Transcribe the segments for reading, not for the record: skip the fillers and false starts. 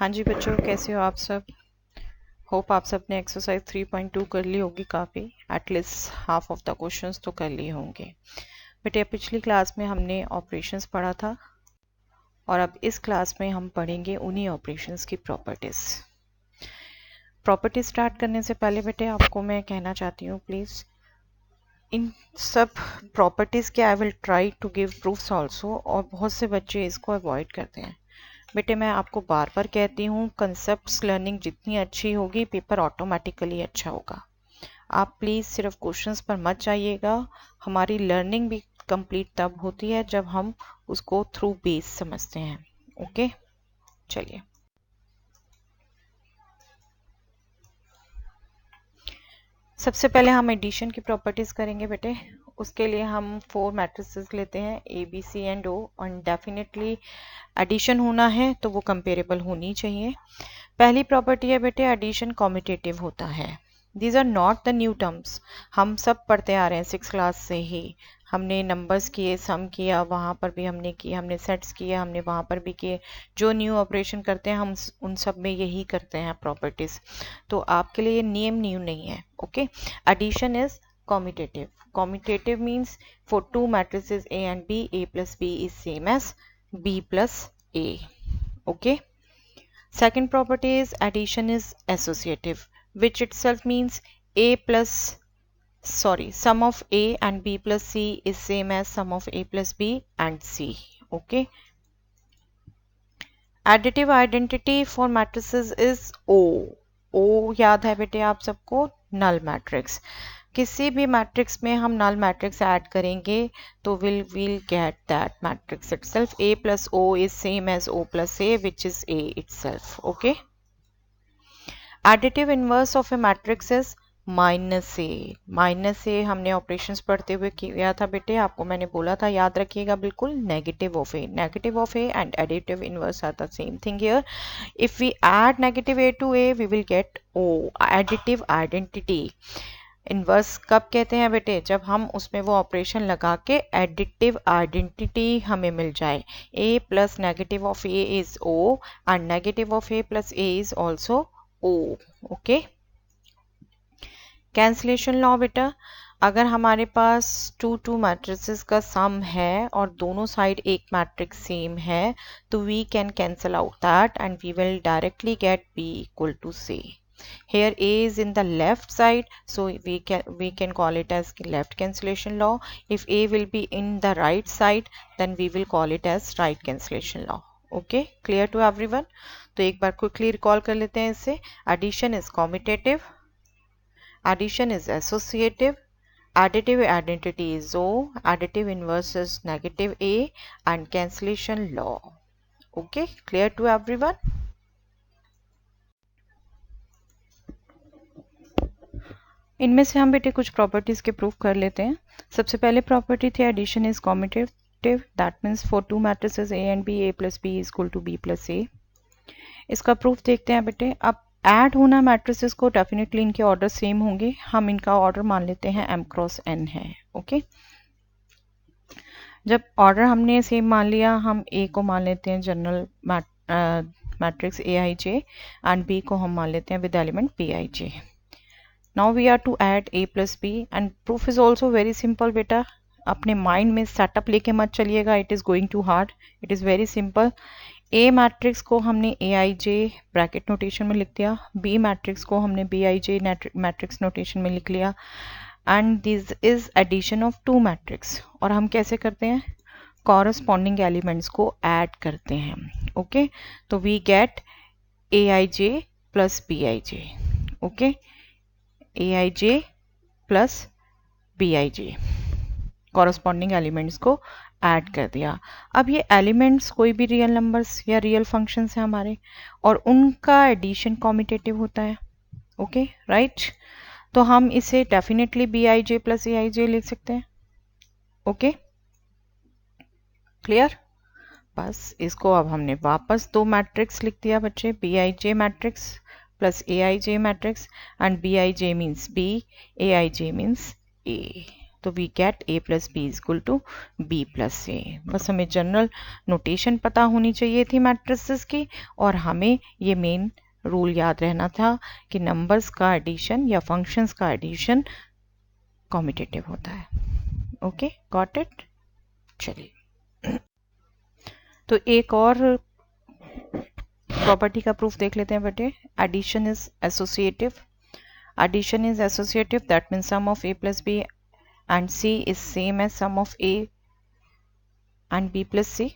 हाँ जी बच्चों, कैसे हो आप सब। होप आप सब ने एक्सरसाइज 3.2 कर ली होगी। काफ़ी at least half of the questions तो कर लिए होंगे। बेटे पिछली क्लास में हमने ऑपरेशंस पढ़ा था और अब इस क्लास में हम पढ़ेंगे उन्हीं ऑपरेशंस की प्रॉपर्टीज। प्रॉपर्टीज स्टार्ट करने से पहले बेटे आपको मैं कहना चाहती हूँ, प्लीज़ इन सब प्रॉपर्टीज़ के I will try to give proofs also, और बहुत से बच्चे इसको अवॉइड करते हैं। बेटे मैं आपको बार बार कहती हूँ, कंसेप्ट्स लर्निंग जितनी अच्छी होगी पेपर ऑटोमेटिकली अच्छा होगा। आप प्लीज़ सिर्फ क्वेश्चंस पर मत जाइएगा। हमारी लर्निंग भी कंप्लीट तब होती है जब हम उसको थ्रू बेस समझते हैं। ओके, चलिए। सबसे पहले हम एडिशन की प्रॉपर्टीज़ करेंगे बेटे। उसके लिए हम 4 मैट्रिसेस लेते हैं, ए बी सी एंड ओ, और डेफिनेटली एडिशन होना है तो वो कंपेरेबल होनी चाहिए। पहली प्रॉपर्टी है बेटे, एडिशन कॉम्यूटेटिव होता है। These are not the new terms, हम सब पढ़ते आ रहे हैं 6 क्लास से ही। हमने नंबर्स किए, सम किया, वहाँ पर भी हमने किए, हमने सेट्स किए, हमने वहाँ पर भी किए। जो न्यू ऑपरेशन करते हैं हम उन सब में यही करते हैं प्रॉपर्टीज। तो आपके लिए ये नियम न्यू नहीं है। Okay, addition is commutative. Commutative means for two matrices A and B, A plus B is same as B plus A. Okay. Second property is addition is associative, which itself means sum of A and B plus C is same as sum of A plus B and C. Okay. Additive identity for matrices is O. O याद है बेटे आप सबको, null matrix. किसी भी matrix में हम null matrix add करेंगे तो we'll get that matrix itself. A plus O is same as O plus A, which is A itself. Okay. Additive inverse of a matrix is minus A. Minus A हमने operations पढ़ते हुए किया था बेटे, आपको मैंने बोला था, याद रखिएगा बिल्कुल। Negative of A, negative of A and additive inverse are the same thing here. If we add negative A to A we will get O, additive identity. Inverse कब कहते हैं बेटे, जब हम उसमें वो ऑपरेशन लगा के एडिटिव आइडेंटिटी हमें मिल जाए। A plus negative of A is O and negative of A plus A is also O. Okay, cancellation law बेटा, अगर हमारे पास टू मैट्रिसेस का सम है और दोनों साइड एक मैट्रिक्स सेम है तो we can cancel out that and we will directly get B equal to C. Here A is in the left side, so we can call it as left cancellation law. If A will be in the right side, then we will call it as right cancellation law. Okay, clear to everyone? तो एक बार quickly recall कर लेते हैं इससे। Addition is commutative, addition is associative, additive identity is O, additive inverse is negative A, and cancellation law. Okay, clear to everyone? इनमें से हम बेटे कुछ प्रॉपर्टीज के प्रूफ कर लेते हैं। सबसे पहले प्रॉपर्टी थी addition is commutative, that means for two matrices A and B, A plus B is equal to B plus A. इसका प्रूफ देखते हैं बेटे। अब ऐड होना मैट्रिसेस को डेफिनेटली इनके ऑर्डर सेम होंगे, हम इनका ऑर्डर मान लेते हैं m क्रॉस n है। ओके, जब ऑर्डर हमने सेम मान लिया, हम a को मान लेते हैं general matrix aij and b को हम मान लेते हैं with element bij। Now we are to add a plus b and proof is also very simple बेटा। अपने माइंड में सेटअप लेके मत चलिएगा, it is going too hard, it is very simple। A matrix को हमने aij ब्रैकेट नोटेशन में लिख दिया, B मैट्रिक्स को हमने bij मैट्रिक्स नोटेशन में लिख लिया, and this is addition of two matrix. और हम कैसे करते हैं, कॉरस्पॉन्डिंग एलिमेंट्स को ऐड करते हैं। ओके, तो we get aij plus bij। Okay, aij plus bij, corresponding elements को ऐड कर दिया। अब ये एलिमेंट्स कोई भी रियल नंबर्स या रियल फंक्शंस हैं हमारे, और उनका एडिशन कॉम्यूटेटिव होता है। ओके, राइट, तो हम इसे डेफिनेटली bij प्लस aij लिख सकते हैं। Okay, clear? बस इसको अब हमने वापस दो मैट्रिक्स लिख दिया बच्चे, bij matrix plus aij matrix, and bij means b, aij means a. तो we get a plus B is equal to B plus A. बस हमें जनरल नोटेशन पता होनी चाहिए थी मैट्रिसेस की, और हमें ये मेन रूल याद रहना था कि नंबर्स का एडिशन या फंक्शंस का एडिशन कॉम्यूटेटिव होता है। Okay, got it. चलिए तो एक और प्रॉपर्टी का प्रूफ देख लेते हैं बेटे। Addition is associative. Addition is associative, that means sum of a plus b and c is same as sum of a and b plus c.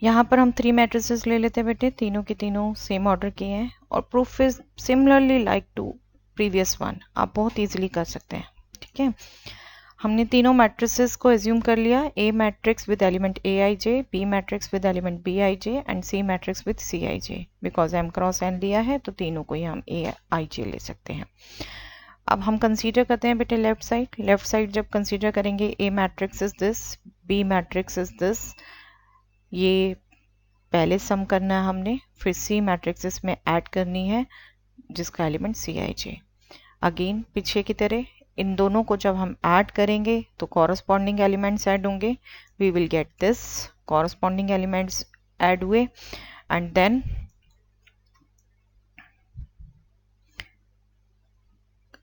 यहाँ पर हम 3 मैट्रिसेस ले लेते हैं बेटे, तीनों के तीनों सेम ऑर्डर के हैं, और proof is similarly like to previous one, आप बहुत इजीली कर सकते हैं। ठीक है, हमने तीनों मैट्रिसेस को एज्यूम कर लिया, A matrix with element A I J, B matrix with element B I J and C matrix with C I J. Because M cross N लिया है तो तीनों को ही हम ए आई जे ले सकते हैं। अब हम कंसीडर करते हैं बेटे लेफ्ट साइड। लेफ्ट साइड जब कंसीडर करेंगे, A matrix is this, B matrix is this, ये पहले सम करना है हमने, फिर सी मैट्रिक्स इसमें ऐड करनी है जिसका element C I J. Again पीछे की तरह इन दोनों को जब हम ऐड करेंगे तो कॉरस्पॉन्डिंग एलिमेंट्स ऐड होंगे, we will get this, corresponding elements add हुए, एंड देन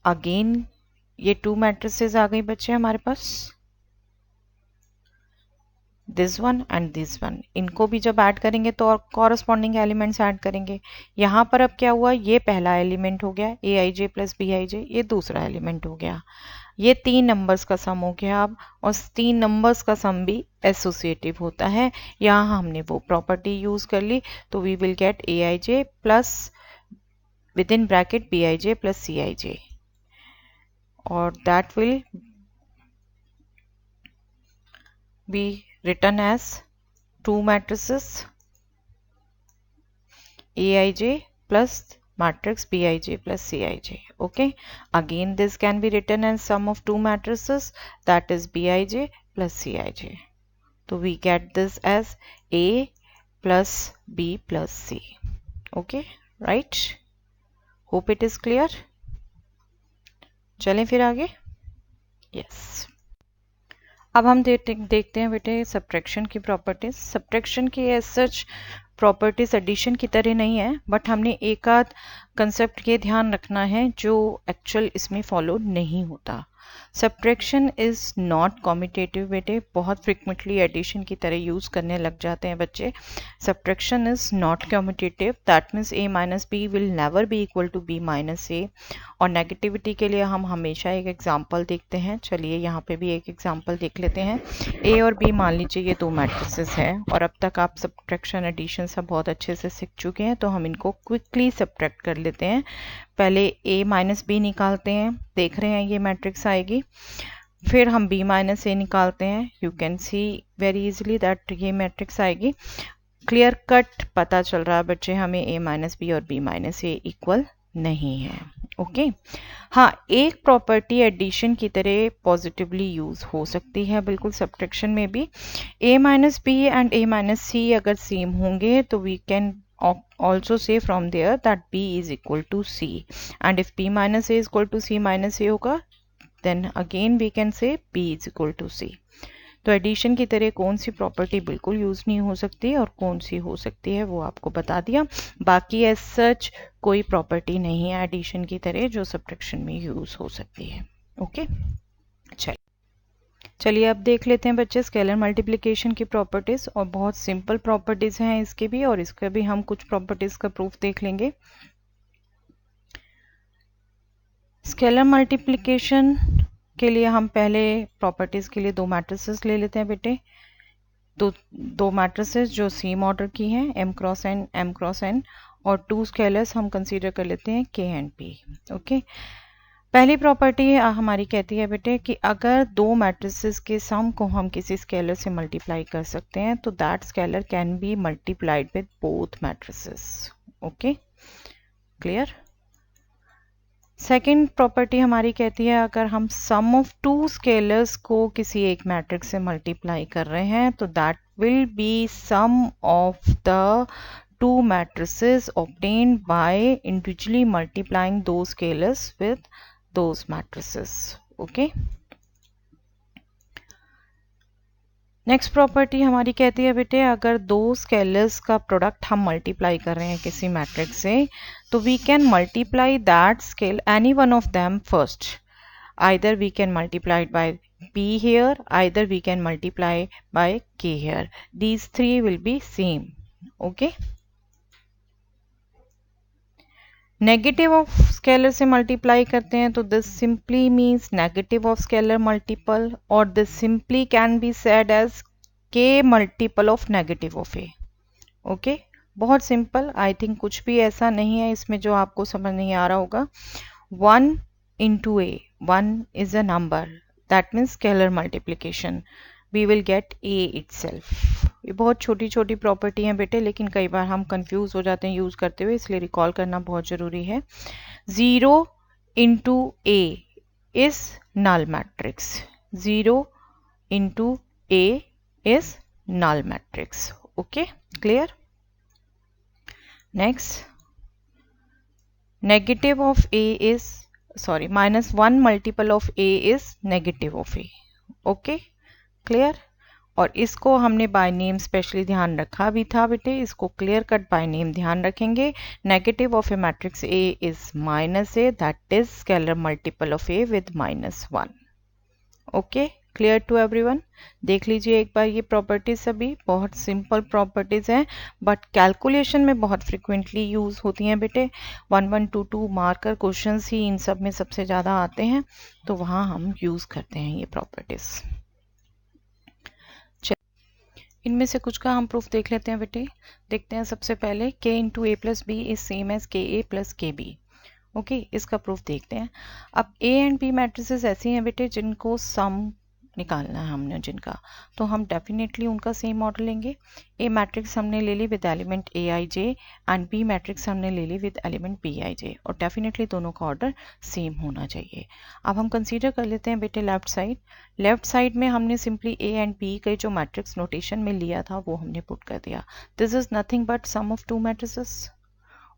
अगेन ये 2 मैट्रिसेस आ गई बच्चे हमारे पास, this one and this one. इनको भी जब ऐड करेंगे तो और कॉरस्पॉन्डिंग एलिमेंट्स ऐड करेंगे। यहाँ पर अब क्या हुआ, ये पहला एलिमेंट हो गया ए I J plus B I जे, ये दूसरा एलिमेंट हो गया, ये 3 नंबर्स का सम हो गया अब, और 3 नंबर्स का सम भी एसोसिएटिव होता है। यहाँ हमने वो प्रॉपर्टी यूज कर ली, तो we will get A I J plus with in bracket B I J plus C I J, और that will be written as 2 matrices Aij plus matrix Bij plus Cij. Okay, again this can be written as sum of 2 matrices, that is Bij plus Cij. So we get this as A plus B plus C. Okay, right? Hope it is clear. चलें फिर आगे। Yes. अब हम देखते हैं बेटे subtraction की properties. Subtraction की एज सच प्रॉपर्टीज एडिशन की तरह नहीं है, बट हमने एक आध कंसेप्ट ये ध्यान रखना है जो एक्चुअल इसमें फॉलो नहीं होता। सब्ट्रैक्शन इज नॉट कॉम्यूटेटिव बेटे, बहुत फ्रिक्वेंटली एडिशन की तरह यूज करने लग जाते हैं बच्चे। Subtraction is not commutative, that means A minus B will never be equal to B minus A. और नेगेटिविटी के लिए हम हमेशा एक एग्जांपल देखते हैं। चलिए यहाँ पे भी एक एग्जांपल देख लेते हैं। ए और बी मान लीजिए ये 2 मैट्रिसेस हैं, और अब तक आप सब्ट्रैक्शन एडिशन सब बहुत अच्छे से सीख चुके हैं, तो हम इनको क्विकली सब्ट्रैक्ट कर लेते हैं। पहले a माइनस बी निकालते हैं, देख रहे हैं ये मैट्रिक्स आएगी, फिर हम b माइनस ए निकालते हैं, you can see very easily that ये मैट्रिक्स आएगी। क्लियर कट पता चल रहा है बच्चे हमें a माइनस बी और b माइनस ए इक्वल नहीं है। ओके, हाँ एक प्रॉपर्टी एडिशन की तरह पॉजिटिवली यूज हो सकती है बिल्कुल सब्ट्रैक्शन में भी। a minus B and a minus C अगर सेम होंगे तो we can also say from there that b is equal to c, and if b minus a is equal to c minus a होगा, then again we can say b is equal to c। तो addition की तरह कौन सी property बिल्कुल use नहीं हो सकती और कौन सी हो सकती है वो आपको बता दिया। बाकी एज सच कोई प्रॉपर्टी नहीं है एडिशन की तरह जो सब्ट्रैक्शन में यूज हो सकती है। ओके, चलिए अब देख लेते हैं बच्चे स्केलर मल्टीप्लिकेशन की प्रॉपर्टीज, और बहुत सिंपल प्रॉपर्टीज हैं इसके भी, और इसका भी हम कुछ प्रॉपर्टीज का प्रूफ देख लेंगे। स्केलर मल्टीप्लिकेशन के लिए हम पहले प्रॉपर्टीज के लिए 2 मैट्रिसेस ले लेते हैं बेटे। दो मैट्रिसेस जो सेम ऑर्डर की हैं, m क्रॉस n, और 2 स्केलर्स हम कंसीडर कर लेते हैं k एंड p। ओके, पहली प्रॉपर्टी हमारी कहती है बेटे कि अगर 2 मैट्रिसेस के सम को हम किसी स्केलर से मल्टीप्लाई कर सकते हैं तो that scalar can be multiplied with both matrices. Okay, clear. Second property हमारी कहती है अगर हम सम ऑफ 2 स्केलर्स को किसी एक मैट्रिक्स से मल्टीप्लाई कर रहे हैं तो that will be sum of the two matrices obtained by individually multiplying those scalars with those matrices. Okay. Next property हमारी कहती है बेटे, अगर दो स्केलर्स का प्रोडक्ट हम मल्टीप्लाई कर रहे हैं किसी मैट्रिक्स से, तो we can multiply that scale any one of them first. Either we can multiply it by p here, either we can multiply by k here. These three will be same. Okay. Negative of scalar से multiply करते हैं तो this simply means negative of scalar multiple, और this simply can be said as K multiple of negative of A. Okay, बहुत simple. I think कुछ भी ऐसा नहीं है इसमें जो आपको समझ नहीं आ रहा होगा. 1 into a, 1 is a number, that means scalar multiplication, we will get a itself. ये बहुत छोटी छोटी प्रॉपर्टी हैं बेटे, लेकिन कई बार हम कंफ्यूज हो जाते हैं यूज़ करते हुए, इसलिए रिकॉल करना बहुत ज़रूरी है. 0 into a is null matrix. 0 into a is null matrix. Okay, clear? Next, negative of a is -1 multiple of a is negative of a. Okay, clear? और इसको हमने बाय नेम स्पेशली ध्यान रखा भी था बेटे, इसको क्लियर कट बाय नेम ध्यान रखेंगे. Negative of a matrix A is -a, that is scalar multiple of A with -1. Okay, clear to everyone? देख लीजिए एक बार ये प्रॉपर्टीज, सभी बहुत सिंपल प्रॉपर्टीज हैं, बट कैलकुलेशन में बहुत फ्रिक्वेंटली यूज होती हैं बेटे. 1 1 2 2 मार्कर क्वेश्चंस ही इन सब में सबसे ज़्यादा आते हैं, तो वहाँ हम यूज़ करते हैं ये प्रॉपर्टीज. इनमें से कुछ का हम प्रूफ देख लेते हैं बेटे. देखते हैं सबसे पहले k into A plus B is same as k A plus k B. Okay, इसका प्रूफ देखते हैं. अब ए एंड बी मैट्रिसेस ऐसी हैं बेटे जिनको सम निकालना है हमने जिनका, तो हम डेफिनेटली उनका सेम ऑर्डर लेंगे. ए मैट्रिक्स हमने ले ली with element A I J, and B matrix हमने ले ली with element B I J, और डेफिनेटली दोनों का ऑर्डर सेम होना चाहिए. अब हम कंसीडर कर लेते हैं बेटे लेफ्ट साइड. लेफ्ट साइड में हमने सिंपली ए एंड बी के जो मैट्रिक्स नोटेशन में लिया था वो हमने पुट कर दिया. This is nothing but sum of two matrices.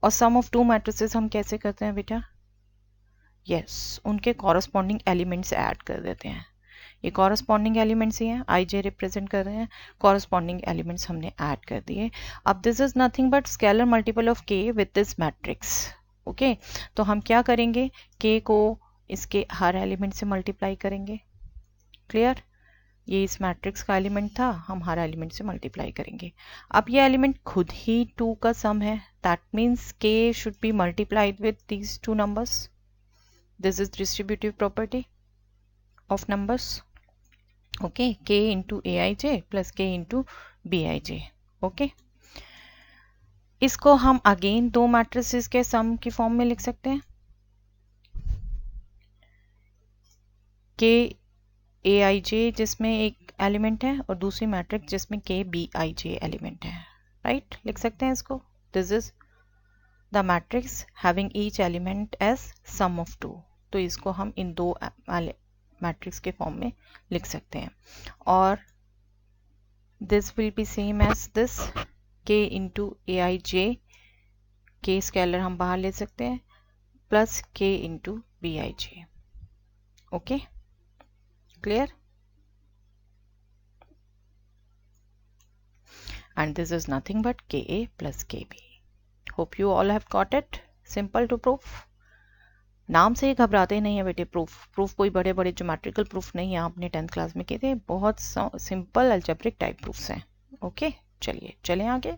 और सम ऑफ टू मैट्रिसेस हम कैसे करते हैं बेटा? यस, उनके कॉरस्पॉन्डिंग एलिमेंट्स ऐड कर देते हैं. ये कॉरस्पॉन्डिंग एलिमेंट्स ही हैं, आई जे रिप्रेजेंट कर रहे हैं, कॉरस्पॉन्डिंग एलिमेंट्स हमने ऐड कर दिए. अब this is nothing but scalar multiple of के विद दिस मैट्रिक्स. ओके, तो हम क्या करेंगे, के को इसके हर एलिमेंट से मल्टीप्लाई करेंगे. क्लियर? ये इस मैट्रिक्स का एलिमेंट था, हम हर एलिमेंट से मल्टीप्लाई करेंगे. अब ये एलिमेंट खुद ही 2 का सम है, that means K should be multiplied with these 2 numbers. This is distributive property of numbers. Okay, k into A I J plus के into B I J. Okay, इसको हम अगेन दो मैट्रिसेस के सम की form में लिख सकते हैं. के ए आई जे जिसमें एक एलिमेंट है और दूसरी मैट्रिक्स जिसमें k B I J element है. राइट, लिख सकते हैं इसको. This is the matrix having each element as sum of 2. तो इसको हम इन दो मैट्रिक्स के फॉर्म में लिख सकते हैं. और this will be same as this k into A I J, k scalar हम बाहर ले सकते हैं, प्लस के into B I J. Okay, clear? And this is nothing but k A plus k B. Hope you all have got it. Simple to proof. नाम से ही घबराते नहीं है बेटे. प्रूफ कोई बड़े बड़े ज्योमेट्रिकल प्रूफ नहीं है, आपने 10th क्लास में किए थे. बहुत सिंपल अलजेब्रिक टाइप प्रूफ्स हैं. ओके, चलिए चलें आगे.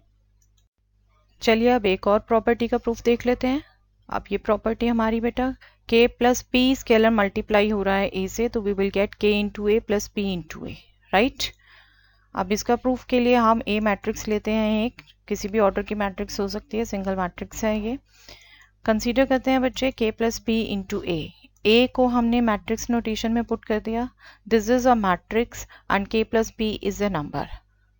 चलिए अब एक और प्रॉपर्टी का प्रूफ देख लेते हैं. अब ये प्रॉपर्टी हमारी बेटा k plus P scalar multiply हो रहा है a से, तो we will get k into A plus P into A. Right, अब इसका प्रूफ के लिए हम a मैट्रिक्स लेते हैं. एक किसी भी ऑर्डर की मैट्रिक्स हो सकती है, सिंगल मैट्रिक्स है ये. कंसीडर करते हैं बच्चे k plus P into A को हमने मैट्रिक्स नोटेशन में पुट कर दिया. This is a matrix and k plus P is a number,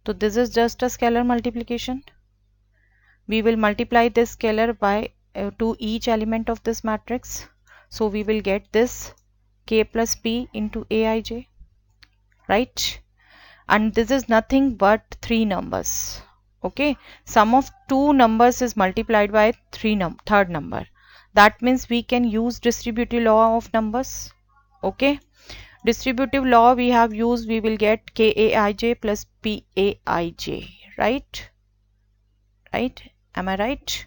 तो this is just a scalar multiplication. We will multiply this scalar by to each element of this matrix, so we will get this k plus p into aij, right? And this is nothing but 3 numbers. Okay, sum of two numbers is multiplied by third number. That means we can use distributive law of numbers. Okay, distributive law we have used, we will get kaij plus paij, right? Right, am I right?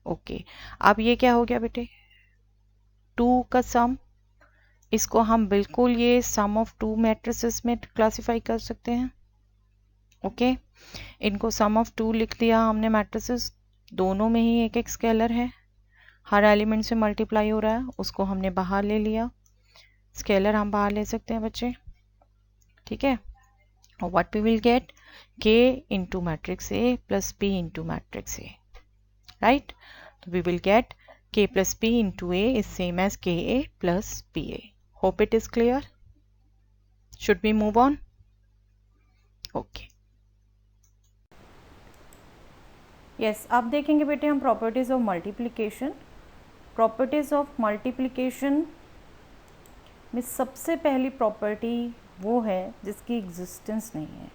Okay, अब ये क्या हो गया बेटे, 2 का सम, इसको हम बिल्कुल ये सम ऑफ टू मैट्रिसेस में क्लासिफाई कर सकते हैं. ओके, इनको सम ऑफ टू लिख दिया हमने मैट्रिसेस, दोनों में ही एक एक स्केलर है, हर एलिमेंट से मल्टीप्लाई हो रहा है, उसको हमने बाहर ले लिया. स्केलर हम बाहर ले सकते हैं बच्चे, ठीक है. और what we will get, k into matrix A plus p into matrix A, right. तो we will get k plus p into a is same as ka plus pa. Hope it is clear. Should we move on? Okay. Yes, अब देखेंगे बेटे हम properties of multiplication. Properties of multiplication में सबसे पहली property वो है जिसकी एग्जिस्टेंस नहीं है.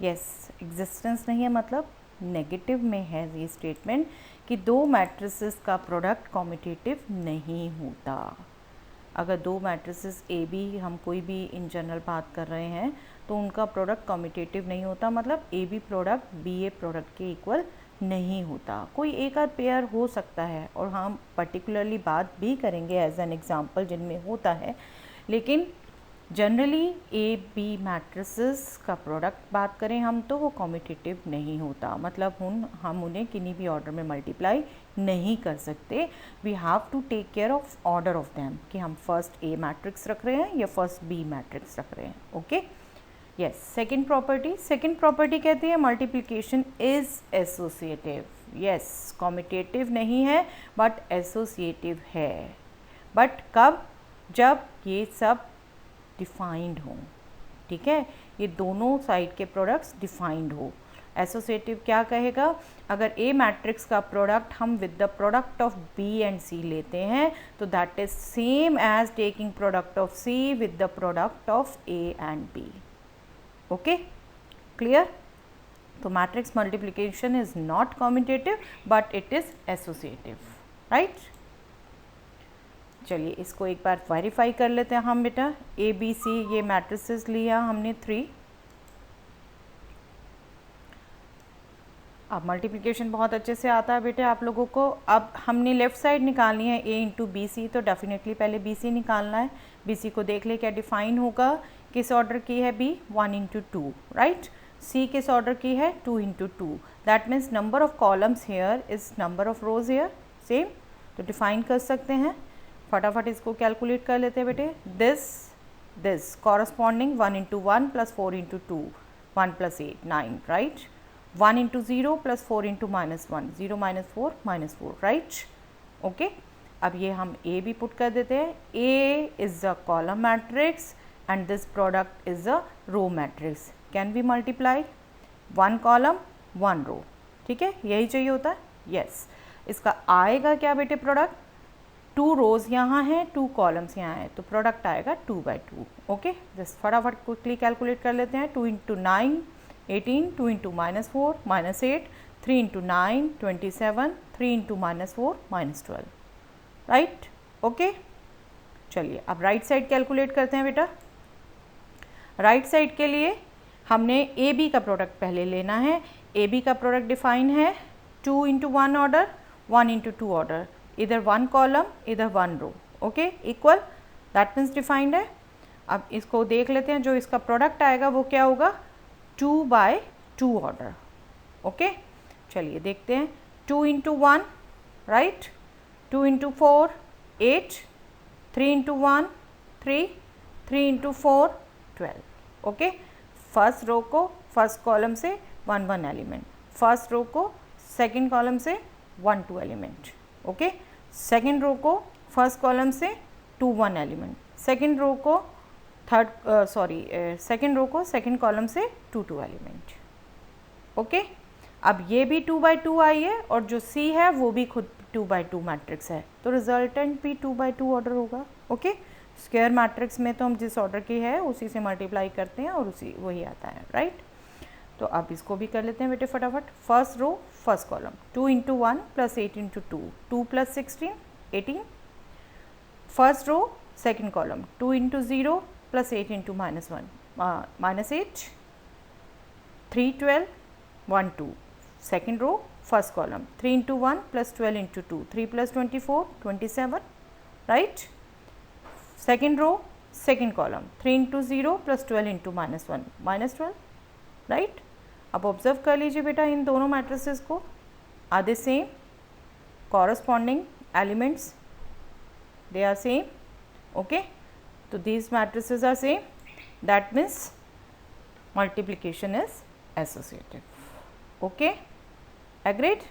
यस, एग्जिस्टेंस नहीं है मतलब नेगेटिव में है ये स्टेटमेंट कि दो मैट्रिसेस का प्रोडक्ट कॉम्यूटेटिव नहीं होता. अगर दो मैट्रिसेस ए बी, हम कोई भी इन जनरल बात कर रहे हैं, तो उनका प्रोडक्ट कॉम्यूटेटिव नहीं होता, मतलब A B product B A product के इक्वल नहीं होता. कोई एक आध पेयर हो सकता है और हम पर्टिकुलरली बात भी करेंगे एज एन एग्जांपल जिनमें होता है, लेकिन जनरली ए बी मैट्रिसेस का प्रोडक्ट बात करें हम तो वो कॉम्यूटेटिव नहीं होता, मतलब हम उन्हें किन्हीं भी ऑर्डर में मल्टीप्लाई नहीं कर सकते. We have to take care of order of them कि हम फर्स्ट ए मैट्रिक्स रख रहे हैं या फर्स्ट बी मैट्रिक्स रख रहे हैं. Okay, yes. सेकेंड प्रॉपर्टी कहती है multiplication is associative. Yes, commutative नहीं है बट एसोसिएटिव है. बट कब, जब ये सब डिफाइंड हो, ठीक है, ये दोनों साइड के प्रोडक्ट्स डिफाइंड हो. एसोसिएटिव क्या कहेगा, अगर ए मैट्रिक्स का प्रोडक्ट हम with the product of B and C लेते हैं तो that is same as taking product of C with the product of A and B. Okay, clear. तो matrix multiplication is not commutative but it is associative, right. चलिए इसको एक बार verify कर लेते हैं हम बेटा. ए बी सी ये मैट्रिसेस लिया हमने 3. अब मल्टीप्लिकेशन बहुत अच्छे से आता है बेटे आप लोगों को. अब हमने लेफ़्ट साइड निकालनी है ए इंटू बी सी, तो डेफिनेटली पहले बी सी निकालना है. बी सी को देख ले क्या डिफाइन होगा, किस ऑर्डर की है बी, 1 इंटू 2, राइट. सी किस ऑर्डर की है, 2 into 2. That means number of columns here is number of rows here, same. तो डिफाइन कर सकते हैं, फटाफट इसको कैलकुलेट कर लेते हैं बेटे. This corresponding 1 into 1 plus 4 into 2, 1 plus 8 9, right. 1 into 0 plus 4 into minus 1, 0 minus 4, right. Okay, अब ये हम ए भी पुट कर देते हैं. A is a column matrix and this product is a row matrix. Can be multiply 1 column 1 row, ठीक है, यही चाहिए होता है. यस, इसका आएगा क्या बेटे प्रोडक्ट, 2 रोज यहाँ हैं, 2 कॉलम्स यहाँ हैं, तो प्रोडक्ट आएगा 2 बाई 2. ओके, जस्ट फटाफट क्विकली कैलकुलेट कर लेते हैं. 2 into 9 18, 2 into minus 4 minus 8, 3 into 9 27, 3 into minus 4 minus 12, right. Okay, चलिए अब राइट साइड कैलकुलेट करते हैं बेटा. राइट साइड के लिए हमने ए बी का प्रोडक्ट पहले लेना है. ए बी का प्रोडक्ट डिफाइन है 2 इंटू 1 ऑर्डर, 1 इंटू 2 ऑर्डर, इधर 1 कॉलम इधर 1 row. Okay, equal, that means defined है. अब इसको देख लेते हैं, जो इसका प्रोडक्ट आएगा वो क्या होगा, 2 बाई 2 ऑर्डर. ओके, चलिए देखते हैं. 2 into 1, right, 2 into 4 8, 3 into 1 3, 3 into 4 12. Okay, first row को फर्स्ट कॉलम से 1 1 एलिमेंट, फर्स्ट रो को सेकेंड कॉलम से 1 2 एलिमेंट. ओके, सेकेंड रो को फर्स्ट कॉलम से 2 1 एलिमेंट, सेकेंड रो को सेकेंड रो को सेकेंड कॉलम से 2 2 एलिमेंट. ओके, अब ये भी 2 बाई 2 आई है और जो सी है वो भी खुद 2 बाई 2 मैट्रिक्स है, तो रिजल्टेंट भी 2 बाई 2 ऑर्डर होगा. ओके, स्क्वायर मैट्रिक्स में तो हम जिस ऑर्डर की है उसी से मल्टीप्लाई करते हैं और उसी वही आता है, राइट. तो आप इसको भी कर लेते हैं बेटे फटाफट. First row first column 2 into 1 plus 8 into 2, 2 plus 16 18. First row second column 2 into 0 plus 8 into -1 -8, 3 12 1 2. Second row first column 3 into 1 plus 12 into 2, 3 plus 24 27, right. Second row second column 3 into 0 plus 12 into -1 -12, right. अब observe कर लीजिए बेटा इन दोनों matrices को. Are they same? Corresponding elements they are same. Okay, so these matrices are same, that means multiplication is associative. Okay, agreed.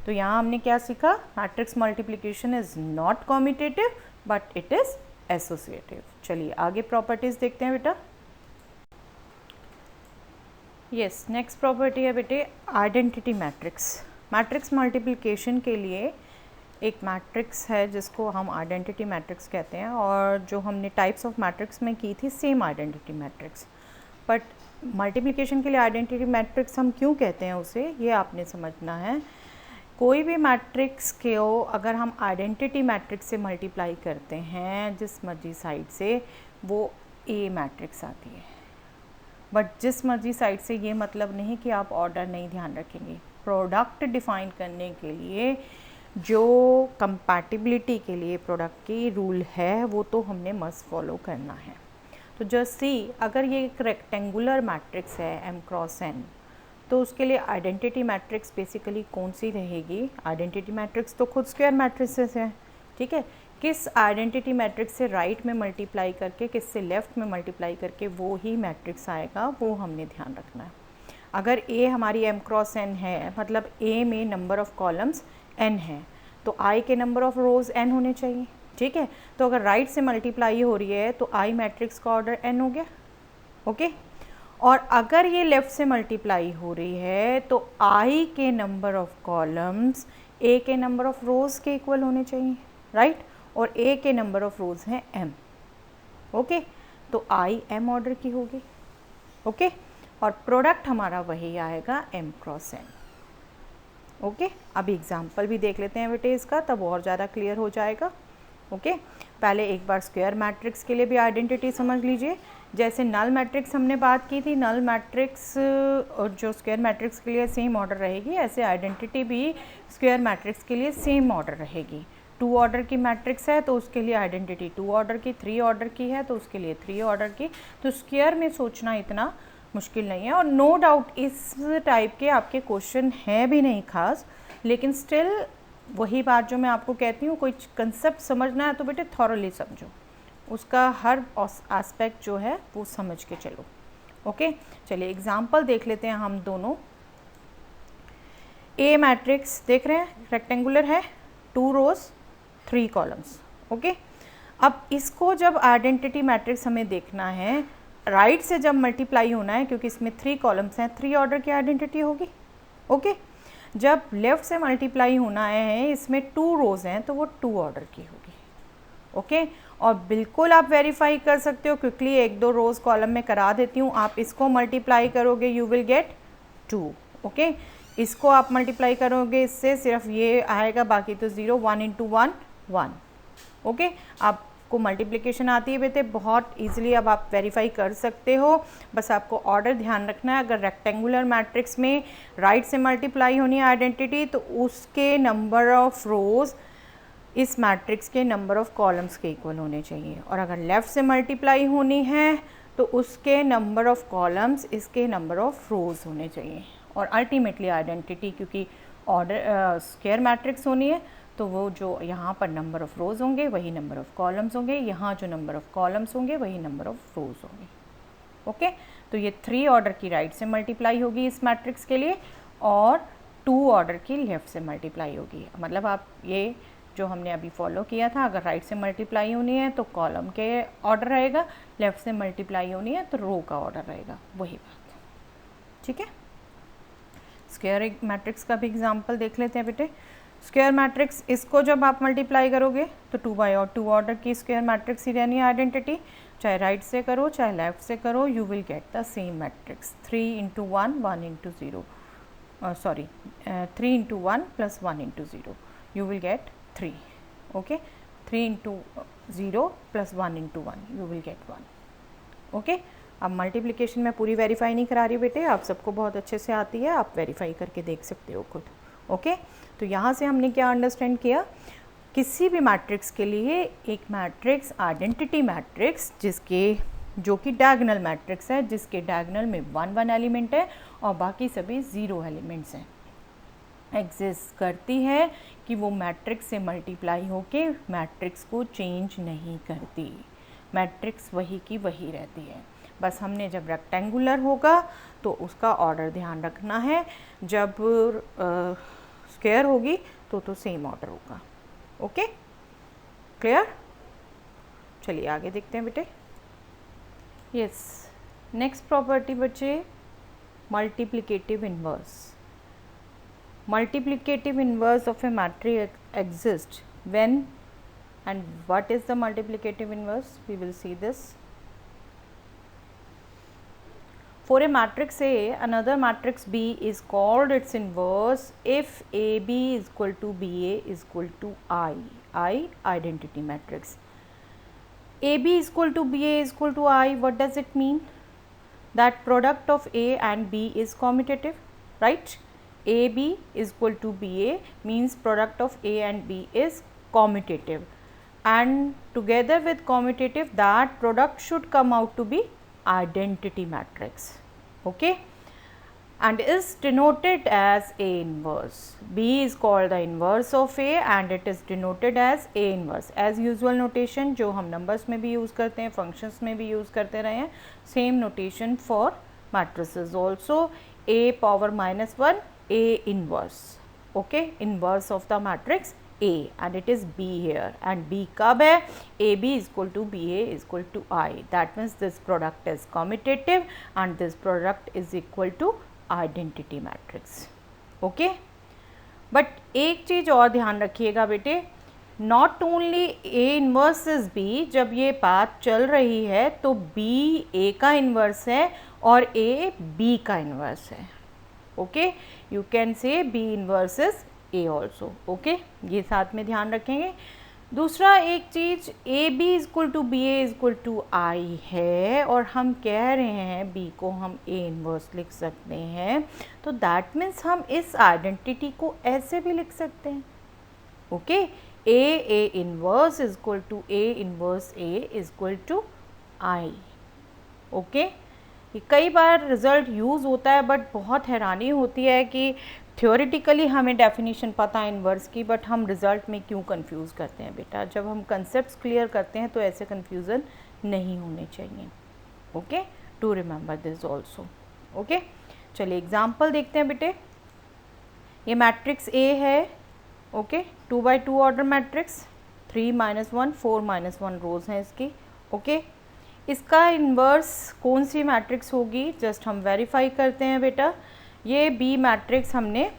तो यहाँ हमने क्या सीखा? Matrix multiplication is not commutative but it is associative. चलिए आगे properties देखते हैं बेटा. यस, नेक्स्ट प्रॉपर्टी है बेटे आइडेंटिटी मैट्रिक्स. मैट्रिक्स मल्टीप्लिकेशन के लिए एक मैट्रिक्स है जिसको हम आइडेंटिटी मैट्रिक्स कहते हैं, और जो हमने टाइप्स ऑफ मैट्रिक्स में की थी same identity matrix. But multiplication के लिए आइडेंटिटी मैट्रिक्स हम क्यों कहते हैं उसे, ये आपने समझना है. कोई भी मैट्रिक्स को अगर हम आइडेंटिटी मैट्रिक्स से मल्टीप्लाई करते हैं जिस मर्जी साइड से, वो ए मैट्रिक्स आती है. बट जिस मर्जी साइड से ये मतलब नहीं कि आप ऑर्डर नहीं ध्यान रखेंगे. प्रोडक्ट डिफाइन करने के लिए जो कंपैटिबिलिटी के लिए प्रोडक्ट की रूल है वो तो हमने मस्ट फॉलो करना है. तो जस्ट सी, अगर ये एक रेक्टेंगुलर मैट्रिक्स है m क्रॉस n, तो उसके लिए आइडेंटिटी मैट्रिक्स बेसिकली कौन सी रहेगी? आइडेंटिटी मैट्रिक्स तो खुद स्क्वायर मैट्रिसेस हैं, ठीक है. किस आइडेंटिटी मैट्रिक्स से राइट में मल्टीप्लाई करके किस से लेफ़्ट में मल्टीप्लाई करके वो ही मैट्रिक्स आएगा, वो हमने ध्यान रखना है. अगर A हमारी m क्रॉस n है, मतलब A में नंबर ऑफ़ कॉलम्स n है, तो I के नंबर ऑफ़ रोज़ n होने चाहिए, ठीक है. तो अगर राइट से मल्टीप्लाई हो रही है तो I मैट्रिक्स का ऑर्डर n हो गया. ओके. और अगर ये लेफ़्ट से मल्टीप्लाई हो रही है तो I के नंबर ऑफ़ कॉलम्स A के नंबर ऑफ़ रोज़ के इक्वल होने चाहिए, राइट. और A के नंबर ऑफ़ रोज़ हैं m. ओके. तो I m ऑर्डर की होगी. ओके. और प्रोडक्ट हमारा वही आएगा m क्रॉस n. ओके. अभी एग्जाम्पल भी देख लेते हैं बेटे इसका, तब और ज़्यादा क्लियर हो जाएगा. ओके. पहले एक बार स्क्वायर मैट्रिक्स के लिए भी आइडेंटिटी समझ लीजिए. जैसे नल मैट्रिक्स हमने बात की थी, नल मैट्रिक्स और जो स्क्वायर मैट्रिक्स के लिए सेम ऑर्डर रहेगी, ऐसे आइडेंटिटी भी स्क्वायर मैट्रिक्स के लिए सेम ऑर्डर रहेगी. 2 ऑर्डर की मैट्रिक्स है तो उसके लिए आइडेंटिटी 2 ऑर्डर की, 3 ऑर्डर की है तो उसके लिए 3 ऑर्डर की. तो स्क्वायर में सोचना इतना मुश्किल नहीं है. और नो डाउट इस टाइप के आपके क्वेश्चन हैं भी नहीं खास, लेकिन स्टिल वही बात जो मैं आपको कहती हूँ, कोई कंसेप्ट समझना है तो बेटे थॉरली समझो, उसका हर एस्पेक्ट जो है वो समझ के चलो. ओके. चलिए एग्जाम्पल देख लेते हैं हम दोनों. ए मैट्रिक्स देख रहे हैं, रेक्टेंगुलर है, 2 रोज 3 कॉलम्स. ओके. अब इसको जब आइडेंटिटी मैट्रिक्स हमें देखना है, राइट से जब मल्टीप्लाई होना है, क्योंकि इसमें 3 कॉलम्स हैं, 3 ऑर्डर की आइडेंटिटी होगी. ओके. जब लेफ़्ट से मल्टीप्लाई होना है, इसमें 2 रोज़ हैं, तो वो 2 ऑर्डर की होगी. ओके. और बिल्कुल आप वेरीफाई कर सकते हो, क्विकली 1-2 रोज़ कॉलम में करा देती हूँ. आप इसको मल्टीप्लाई करोगे यू विल गेट 2. ओके. इसको आप मल्टीप्लाई करोगे इससे, सिर्फ ये आएगा, बाकी तो 0. 1 इंटू 1 1. ओके. आपको मल्टीप्लिकेशन आती है बेटे बहुत ईजिली, अब आप वेरीफाई कर सकते हो. बस आपको ऑर्डर ध्यान रखना है. अगर रेक्टेंगुलर मैट्रिक्स में राइट से मल्टीप्लाई होनी है आइडेंटिटी, तो उसके नंबर ऑफ़ रोज़ इस मैट्रिक्स के नंबर ऑफ़ कॉलम्स के इक्वल होने चाहिए. और अगर लेफ़्ट से मल्टीप्लाई होनी है तो उसके नंबर ऑफ़ कॉलम्स इसके नंबर ऑफ़ रोज़ होने चाहिए. और अल्टीमेटली आइडेंटिटी, क्योंकि ऑर्डर स्क्वायर मैट्रिक्स होनी है, तो वो जो यहाँ पर नंबर ऑफ़ रोज़ होंगे वही नंबर ऑफ़ कॉलम्स होंगे, यहाँ जो नंबर ऑफ़ कॉलम्स होंगे वही नंबर ऑफ़ रोज़ होंगे. ओके. तो ये 3 ऑर्डर की राइट से मल्टीप्लाई होगी इस मैट्रिक्स के लिए, और 2 ऑर्डर की लेफ़्ट से मल्टीप्लाई होगी. मतलब आप ये जो हमने अभी फॉलो किया था, अगर राइट से मल्टीप्लाई होनी है तो कॉलम के ऑर्डर रहेगा, लेफ़्ट से मल्टीप्लाई होनी है तो रो का ऑर्डर रहेगा. वही बात, ठीक है. स्क्वायर मैट्रिक्स का भी एग्जांपल देख लेते हैं बेटे. स्क्वायर मैट्रिक्स, इसको जब आप मल्टीप्लाई करोगे तो 2 ऑर्डर की स्क्वायर मैट्रिक्स ही रहनी है आइडेंटिटी. चाहे राइट से करो चाहे लेफ्ट से करो, you will get the same matrix 3 into 1 1 into 0 sorry 3 into 1 plus 1 into 0, you will get 3. Okay, 3 into 0 plus 1 into 1, you will get 1. Okay, अब मल्टीप्लिकेशन में पूरी वेरीफाई नहीं करा रही बेटे, आप सबको बहुत अच्छे से आती है, आप वेरीफाई करके देख सकते हो खुद. ओके, तो यहाँ से हमने क्या अंडरस्टैंड किया, किसी भी मैट्रिक्स के लिए एक मैट्रिक्स आइडेंटिटी मैट्रिक्स जो कि डायगोनल मैट्रिक्स है, जिसके डायगोनल में 1 1 एलिमेंट है और बाकी सभी 0 एलिमेंट्स हैं, एग्जिस्ट करती है कि वो मैट्रिक्स से मल्टीप्लाई होके मैट्रिक्स को चेंज नहीं करती, मैट्रिक्स वही की वही रहती है. बस हमने जब रेक्टेंगुलर होगा तो उसका ऑर्डर ध्यान रखना है, जब स्क्वायर होगी तो सेम ऑर्डर होगा. Okay, clear? चलिए आगे देखते हैं बेटे. यस, नेक्स्ट प्रॉपर्टी बच्चे, multiplicative inverse. Multiplicative inverse of a matrix exists when, and what is the multiplicative inverse? We will see this. For a matrix A, another matrix B is called its inverse if AB is equal to BA is equal to I identity matrix. AB is equal to BA is equal to I, what does it mean? That product of A and B is commutative, right? AB is equal to BA means product of A and B is commutative, and together with commutative that product should come out to be identity matrix. Okay, and is denoted as A inverse. B is called the inverse of A and it is denoted as A inverse. As usual notation जो हम numbers में भी use करते हैं, functions में भी use करते रहे हैं, same notation for matrices also. A power minus 1 A inverse. Okay, inverse of the matrix A and it is B here, and B कब है, AB is equal to BA is equal to I. That means this product is commutative and this product is equal to identity matrix. Okay, but एक चीज़ और ध्यान रखिएगा बेटे, not only A inverse is B, जब ये बात चल रही है तो B A का inverse है और A B का inverse है. Okay, you can say B inverse is A also. Okay, ये साथ में ध्यान रखेंगे. दूसरा एक चीज़, AB is equal to BA is equal to I है और हम कह रहे हैं B को हम A इनवर्स लिख सकते हैं, तो दैट मीन्स हम इस आइडेंटिटी को ऐसे भी लिख सकते हैं. Okay, A inverse is equal to A inverse A is equal to I. Okay, कई बार रिज़ल्ट यूज़ होता है बट बहुत हैरानी होती है कि थ्योरेटिकली हमें डेफिनेशन पता है इन्वर्स की, बट हम रिज़ल्ट में क्यों कंफ्यूज करते हैं बेटा. जब हम कंसेप्ट्स क्लियर करते हैं तो ऐसे कंफ्यूजन नहीं होने चाहिए. Okay, to remember this also. Okay, चलिए एग्जाम्पल देखते हैं बेटे. ये मैट्रिक्स A है. Okay, 2 by 2 order matrix, 3 - 1 4 - 1 rows हैं इसकी. ओके, इसका इन्वर्स कौन सी मैट्रिक्स होगी, जस्ट हम वेरीफाई करते हैं बेटा. ये B मैट्रिक्स हमने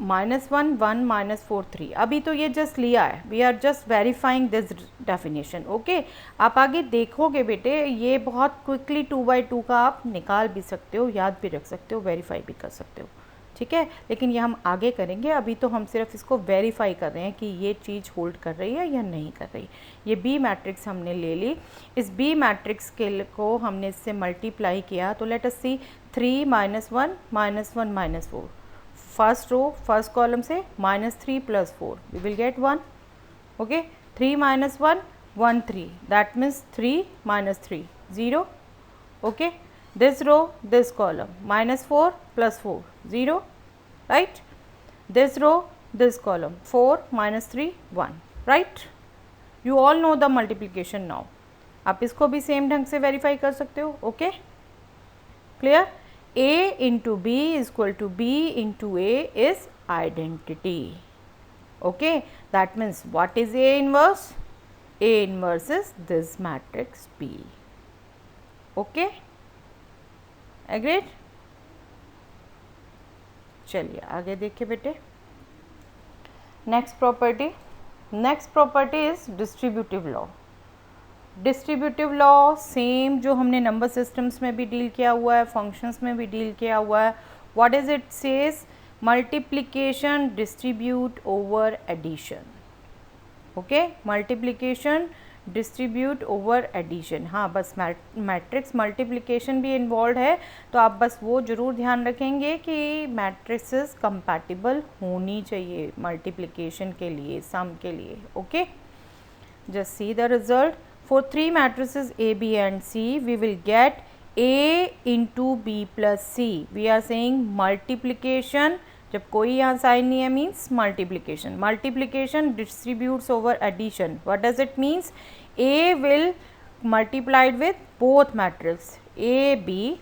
-1 1 -4 3, अभी तो ये जस्ट लिया है, we are just verifying this definition. Okay, आप आगे देखोगे बेटे, ये बहुत क्विकली 2 by 2 का आप निकाल भी सकते हो, याद भी रख सकते हो, वेरीफाई भी कर सकते हो. ठीक है, लेकिन ये हम आगे करेंगे, अभी तो हम सिर्फ इसको वेरीफाई कर रहे हैं कि ये चीज़ होल्ड कर रही है या नहीं कर रही. ये B मैट्रिक्स हमने ले ली. इस B मैट्रिक्स के को हमने इससे मल्टीप्लाई किया, तो let us see 3 - 1 -1 -4, first row first column से -3 + 4, we will get 1. Okay, 3 - 1 1 3, that means 3 - 3 0. Okay, this row this column -4 + 4 0, right? This row this column 4 - 3 1, right? You all know the multiplication now. आप इसको भी same ढंग से verify कर सकते हो. Okay, clear? A into B is equal to B into A is identity. Okay, that means what is A inverse? A inverse is this matrix B. Okay, agreed? चलिए आगे देखिए बेटे. Next property, next property is distributive law. Distributive law same जो हमने number systems में भी deal किया हुआ है, फंक्शंस में भी डील किया हुआ है। What is it says? Multiplication distribute over addition. Okay, multiplication distribute over addition. हाँ, बस मैट्रिक्स मल्टीप्लिकेशन भी इन्वॉल्व है, तो आप बस वो ज़रूर ध्यान रखेंगे कि मैट्रिक्सेस कंपैटिबल होनी चाहिए मल्टीप्लिकेशन के लिए, सम के लिए। Okay, just see the result. For three matrices A, B and C, we will get A into B plus C. We are saying multiplication. जब कोई यहाँ साइन नहीं है means multiplication. Multiplication distributes over addition. What does it means? A will multiplied with both matrix A, B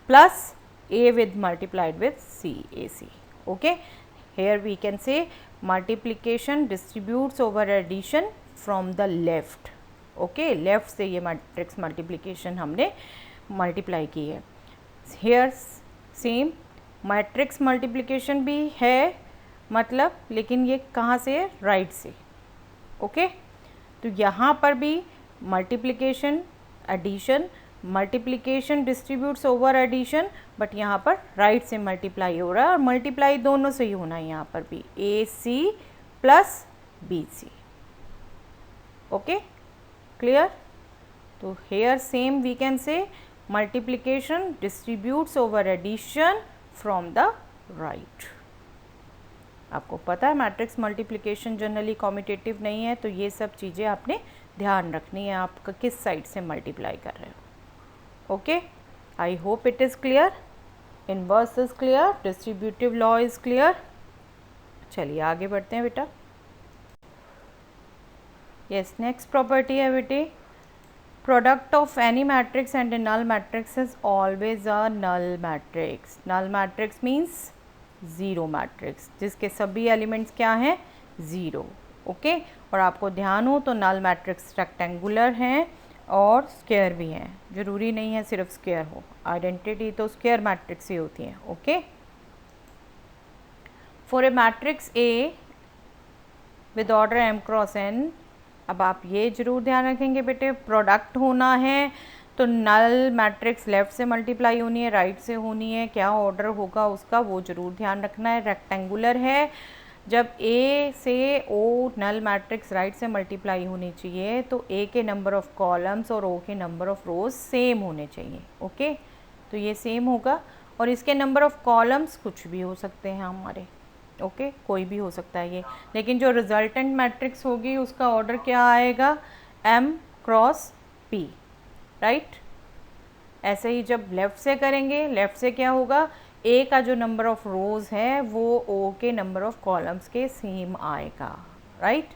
plus A with multiplied with C, AC. Okay, here we can say multiplication distributes over addition from the left. Okay, left से ये matrix multiplication हमने multiply की है। Here same matrix multiplication भी है, मतलब लेकिन ये कहाँ से है? राइट से। ओके, तो यहाँ पर भी multiplication addition, multiplication distributes over addition, but यहाँ पर राइट से मल्टीप्लाई हो रहा है, और मल्टीप्लाई दोनों से ही होना है यहाँ पर भी, A C plus B C. Okay, clear? तो here same we can say multiplication distributes over addition from the right. आपको पता है मैट्रिक्स मल्टीप्लिकेशन जनरली कॉम्यूटेटिव नहीं है, तो ये सब चीज़ें आपने ध्यान रखनी है, आप किस साइड से मल्टीप्लाई कर रहे हो। Okay, I hope it is clear, inverse is clear, distributive law is clear. चलिए आगे बढ़ते हैं बेटा। यस, नेक्स्ट प्रॉपर्टी है बेटे, product of any matrix and a null matrix is always a null matrix. Null matrix means zero matrix, जिसके सभी elements क्या हैं? ज़ीरो। ओके, और आपको ध्यान हो तो नल मैट्रिक्स रेक्टेंगुलर हैं और स्क्वायर भी हैं, ज़रूरी नहीं है सिर्फ स्क्वायर हो, आइडेंटिटी तो स्क्वायर मैट्रिक्स ही होती हैं। Okay, for a matrix A with order m cross n, अब आप ये जरूर ध्यान रखेंगे बेटे, प्रोडक्ट होना है तो नल मैट्रिक्स लेफ़्ट से मल्टीप्लाई होनी है, राइट से होनी है, क्या ऑर्डर होगा उसका वो ज़रूर ध्यान रखना है। रेक्टेंगुलर है, जब A से O नल मैट्रिक्स राइट से मल्टीप्लाई होनी चाहिए तो A के नंबर ऑफ़ कॉलम्स और O के नंबर ऑफ़ रोज सेम होने चाहिए। ओके, तो ये सेम होगा, और इसके नंबर ऑफ़ कॉलम्स कुछ भी हो सकते हैं हमारे। ओके, कोई भी हो सकता है ये, लेकिन जो रिजल्टेंट मैट्रिक्स होगी उसका ऑर्डर क्या आएगा? m cross p, right. ऐसे ही जब लेफ़्ट से करेंगे, लेफ़्ट से क्या होगा? A का जो नंबर ऑफ़ रोज़ है वो O के नंबर ऑफ़ कॉलम्स के सेम आएगा, राइट।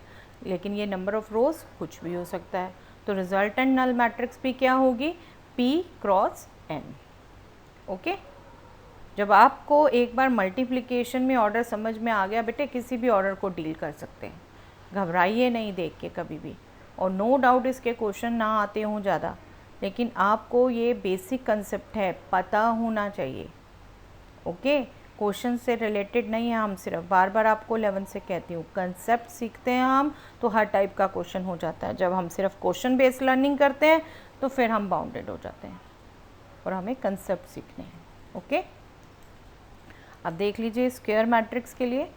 लेकिन ये नंबर ऑफ़ रोज़ कुछ भी हो सकता है, तो रिजल्टेंट नल मैट्रिक्स भी क्या होगी? p cross n। ओके, जब आपको एक बार मल्टीप्लिकेशन में ऑर्डर समझ में आ गया बेटे, किसी भी ऑर्डर को डील कर सकते हैं, घबराइए नहीं देख के कभी भी। और नो डाउट इसके क्वेश्चन ना आते हों ज़्यादा, लेकिन आपको ये बेसिक कंसेप्ट है, पता होना चाहिए। ओके, क्वेश्चन से रिलेटेड नहीं है, हम सिर्फ बार बार आपको 11 से कहती हूँ, कंसेप्ट सीखते हैं हम तो हर टाइप का क्वेश्चन हो जाता है। जब हम सिर्फ क्वेश्चन बेस्ड लर्निंग करते हैं तो फिर हम बाउंडेड हो जाते हैं, और हमें कंसेप्ट सीखने हैं। ओके, अब देख लीजिए स्क्वायर मैट्रिक्स के लिए,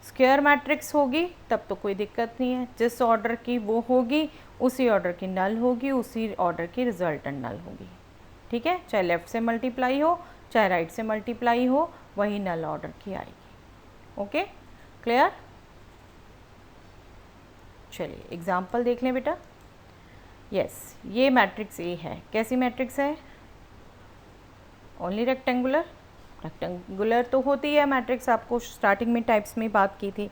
स्क्वायर मैट्रिक्स होगी तब तो कोई दिक्कत नहीं है, जिस ऑर्डर की वो होगी उसी ऑर्डर की नल होगी, उसी ऑर्डर की रिजल्टेंट नल होगी। ठीक है, चाहे लेफ़्ट से मल्टीप्लाई हो चाहे राइट से मल्टीप्लाई हो, वही नल ऑर्डर की आएगी। Okay, clear? चलिए एग्जाम्पल देख लें बेटा। यस, ये मैट्रिक्स ए है, कैसी मैट्रिक्स है? Only rectangular. रेक्टेंगुलर तो होती है मैट्रिक्स, आपको स्टार्टिंग में टाइप्स में बात की थी,